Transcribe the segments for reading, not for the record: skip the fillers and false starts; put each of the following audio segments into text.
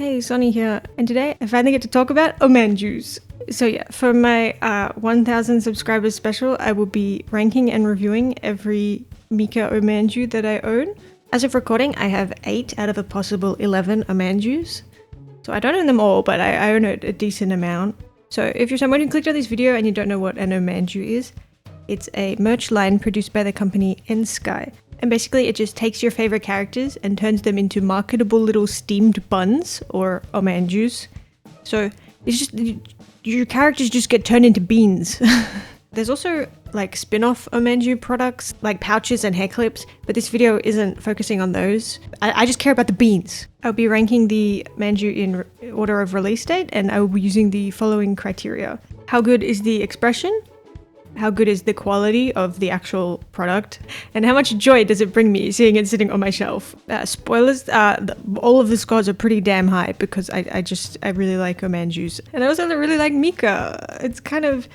Hey, Sonny here, and today I finally get to talk about omanjuus. So yeah, for my 1000 subscribers special, I will be ranking and reviewing every mika omanjuu that I own. As of recording, I have 8 out of a possible 11 omanjuus. So I don't own them all, but I own a decent amount. So if you're someone who clicked on this video and you don't know what an omanjuu is, it's a merch line produced by the company Sky. And basically it just takes your favorite characters and turns them into marketable little steamed buns, or omanjuus. So it's just, your characters just get turned into beans. There's also like spin-off omanjuu products, like pouches and hair clips, but this video isn't focusing on those. I just care about the beans. I'll be ranking the manju in order of release date, and I will be using the following criteria. How good is the expression? How good is the quality of the actual product? And how much joy does it bring me seeing it sitting on my shelf? Spoilers, all of the scores are pretty damn high because I really like omanjuus. And I also really like mika. It's kind of,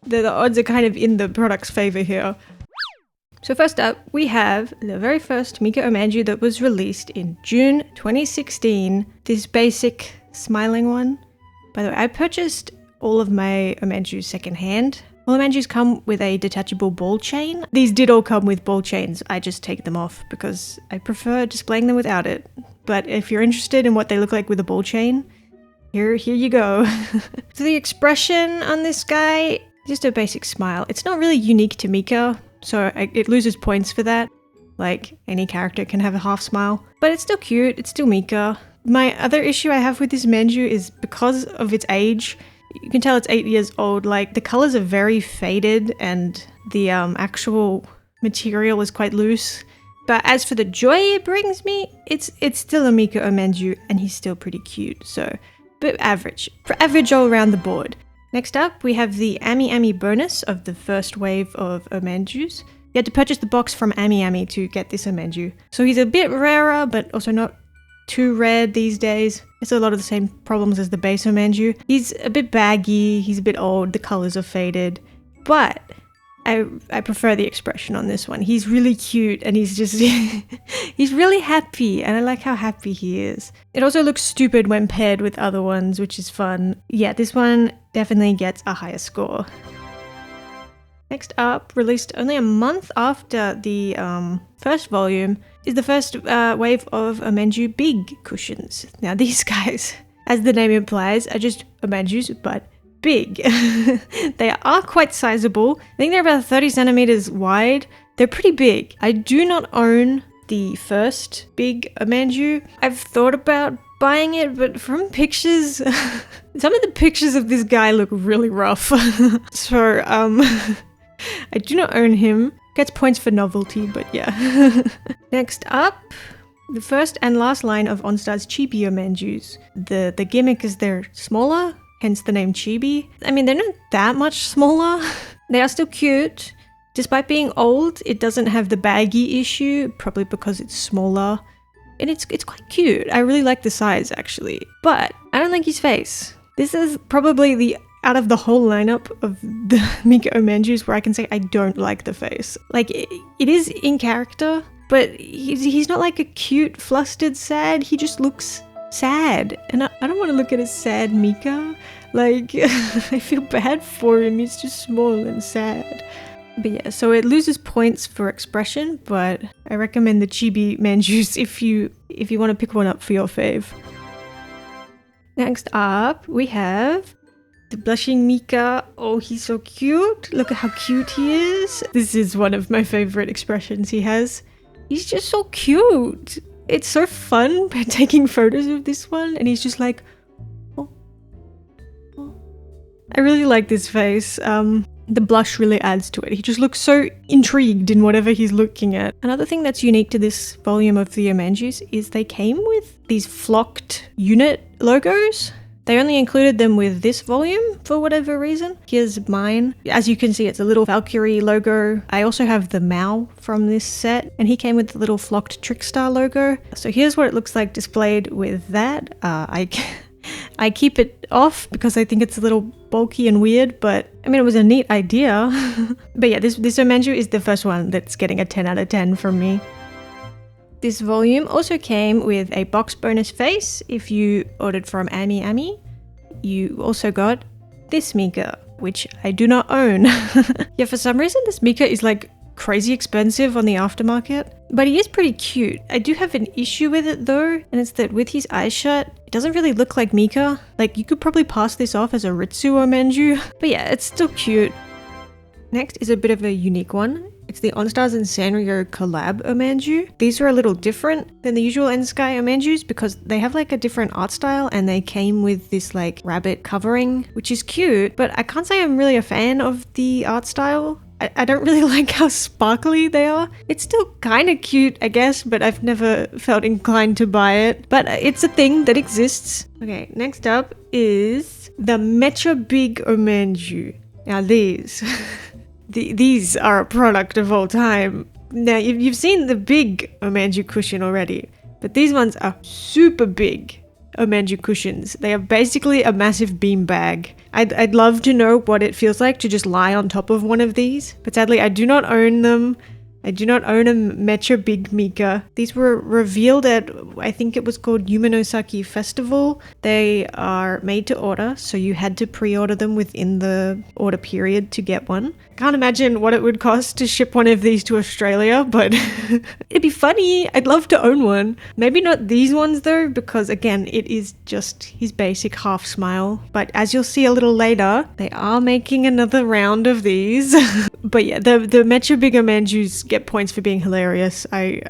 the odds are kind of in the product's favor here. So first up, we have the very first mika omanjuu that was released in June 2016. This basic smiling one. By the way, I purchased all of my omanjuus secondhand. All omanjuus come with a detachable ball chain. These did all come with ball chains. I just take them off because I prefer displaying them without it. But if you're interested in what they look like with a ball chain, here you go. So the expression on this guy, just a basic smile. It's not really unique to mika, so it loses points for that. Like, any character can have a half smile. But it's still cute, it's still mika. My other issue I have with this manju is because of its age. You can tell it's 8 years old, like the colors are very faded and the actual material is quite loose. But as for the joy it brings me, it's still a mika omanjuu and he's still pretty cute, so but average all around the board. Next up, we have the AmiAmi bonus of the first wave of omanjuus. You had to purchase the box from AmiAmi to get this omanjuu. So he's a bit rarer, but also not too rare these days. It's a lot of the same problems as the base omanjuu. He's a bit baggy, he's a bit old, the colors are faded, but I prefer the expression on this one. He's really cute and he's just he's really happy, and I like how happy he is. It also looks stupid when paired with other ones, which is fun. Yeah, this one definitely gets a higher score. Next up, released only a month after the first volume, is the first wave of omanjuu big cushions. Now these guys, as the name implies, are just omanjuus but big. They are quite sizable. I think they're about 30 centimeters wide. They're pretty big. I do not own the first big omanjuu. I've thought about buying it, but from pictures, some of the pictures of this guy look really rough. So I do not own him. Gets points for novelty, but yeah. Next up, the first and last line of OnStar's chibi omanjuus. The gimmick is they're smaller, hence the name chibi. I mean, they're not that much smaller. They are still cute. Despite being old, it doesn't have the baggy issue, probably because it's smaller. And it's quite cute. I really like the size, actually. But I don't like his face. This is probably the out of the whole lineup of the mika omanjuus where I can say I don't like the face. Like, it is in character, but he's not like a cute, flustered, sad. He just looks sad. And I don't want to look at a sad mika. Like, I feel bad for him. He's just small and sad. But yeah, so it loses points for expression, but I recommend the chibi manjuus if you want to pick one up for your fave. Next up, we have the blushing mika. Oh, he's so cute. Look at how cute he is. This is one of my favorite expressions he has. He's just so cute. It's so fun taking photos of this one, and he's just like, oh. I really like this face. The blush really adds to it. He just looks so intrigued in whatever he's looking at. Another thing that's unique to this volume of the omanjuus is they came with these flocked unit logos. They only included them with this volume for whatever reason. Here's mine. As you can see, it's a little Valkyrie logo. I also have the Mao from this set, and he came with the little flocked Trickstar logo. So here's what it looks like displayed with that. I keep it off because I think it's a little bulky and weird, but I mean, it was a neat idea. But yeah, this omanjuu is the first one that's getting a 10 out of 10 from me. This volume also came with a box bonus face. If you ordered from AmiAmi, you also got this mika, which I do not own. Yeah, for some reason this mika is like crazy expensive on the aftermarket, but he is pretty cute. I do have an issue with it though, and it's that with his eyes shut, it doesn't really look like mika. Like you could probably pass this off as a ritsu omanjuu, but yeah, it's still cute. Next is a bit of a unique one. It's the OnStars and Sanrio collab omanjuu. These are a little different than the usual N-Sky omanjuus because they have like a different art style, and they came with this like rabbit covering, which is cute, but I can't say I'm really a fan of the art style. I don't really like how sparkly they are. It's still kind of cute, I guess, but I've never felt inclined to buy it. But it's a thing that exists. Okay, next up is the Mecha Big Omanjuu. Now these... These are a product of all time. Now, you've seen the big omanjuu cushion already, but these ones are super big omanjuu cushions. They are basically a massive bean bag. I'd love to know what it feels like to just lie on top of one of these, but sadly I do not own them. I do not own a Mecha Big Mika. These were revealed at, I think it was called Yumenosaki Festival. They are made to order, so you had to pre-order them within the order period to get one. Can't imagine what it would cost to ship one of these to Australia, but it'd be funny. I'd love to own one. Maybe not these ones though, because again, it is just his basic half smile. But as you'll see a little later, they are making another round of these. But yeah, the Mecha Big Omanjuus get points for being hilarious. I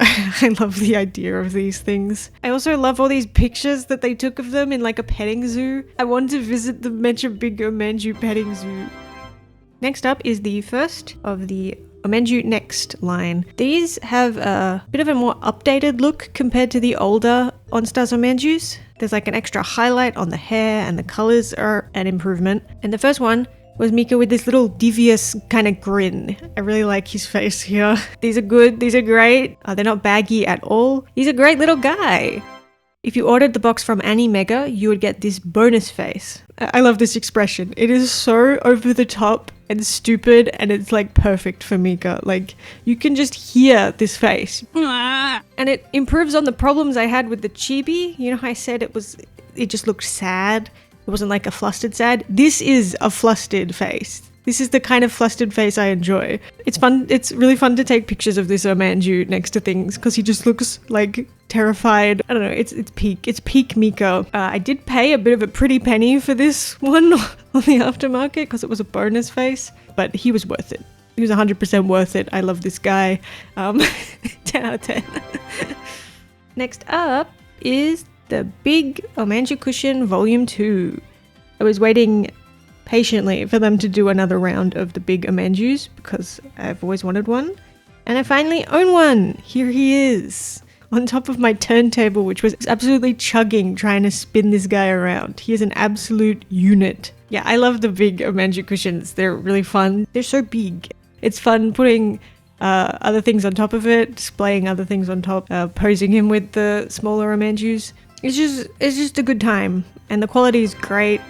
love the idea of these things. I also love all these pictures that they took of them in like a petting zoo. I want to visit the Mecha Big Omanjuu petting zoo. Next up is the first of the Omanjuu Next line. These have a bit of a more updated look compared to the older OnStars Omanjuus. There's like an extra highlight on the hair, and the colors are an improvement. And the first one was Mika with this little devious kind of grin. I really like his face here. These are good, these are great. They're not baggy at all. He's a great little guy. If you ordered the box from Animega, you would get this bonus face. I love this expression. It is so over the top and stupid, and it's like perfect for Mika. Like, you can just hear this face. And it improves on the problems I had with the chibi. You know how I said it just looked sad? It wasn't like a flustered sad. This is a flustered face. This is the kind of flustered face I enjoy. It's fun. It's really fun to take pictures of this omanjuu next to things because he just looks like terrified. I don't know. It's peak Mika. I did pay a bit of a pretty penny for this one on the aftermarket because it was a bonus face, but he was worth it. He was 100% worth it. I love this guy. 10 out of 10. Next up is the Big Omanjuu Cushion Volume 2. I was waiting patiently for them to do another round of the big omanjuus because I've always wanted one. And I finally own one! Here he is! On top of my turntable, which was absolutely chugging trying to spin this guy around. He is an absolute unit. Yeah, I love the big omanjuu cushions. They're really fun. They're so big. It's fun putting other things on top of it, displaying other things on top, posing him with the smaller omanjuus. It's just a good time, and the quality is great.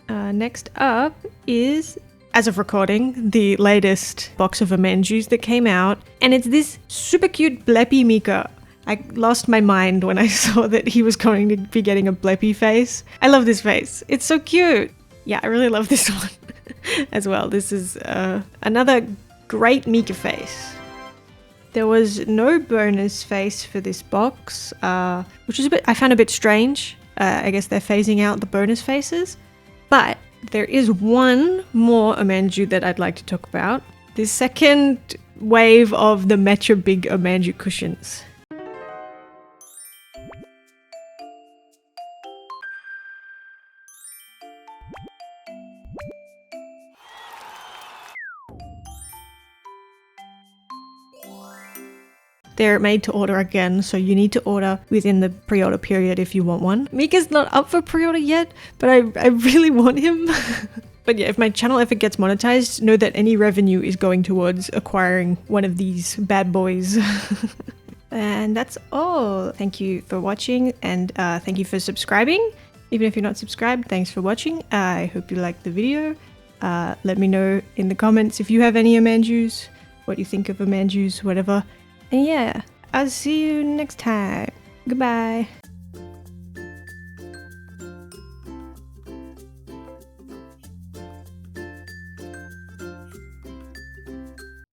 Next up is, as of recording, the latest box of omanjuus that came out, and it's this super cute Bleppy Mika. I lost my mind when I saw that he was going to be getting a Bleppy face. I love this face. It's so cute. Yeah, I really love this one as well. This is another great Mika face. There was no bonus face for this box, which is I found a bit strange. I guess they're phasing out the bonus faces. But there is one more omanjuu that I'd like to talk about. The second wave of the Mecha Big Omanjuu cushions. They're made to order again, so you need to order within the pre-order period if you want one. Mika's not up for pre-order yet, but I really want him. But yeah, if my channel ever gets monetized, know that any revenue is going towards acquiring one of these bad boys. And that's all. Thank you for watching, and thank you for subscribing. Even if you're not subscribed, thanks for watching. I hope you liked the video. Let me know in the comments if you have any omanjuus, what you think of omanjuus, whatever. And yeah, I'll see you next time. Goodbye.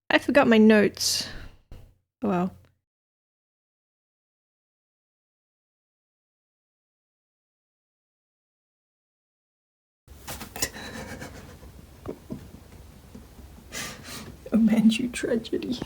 I forgot my notes. Oh well. Omanjuu tragedy.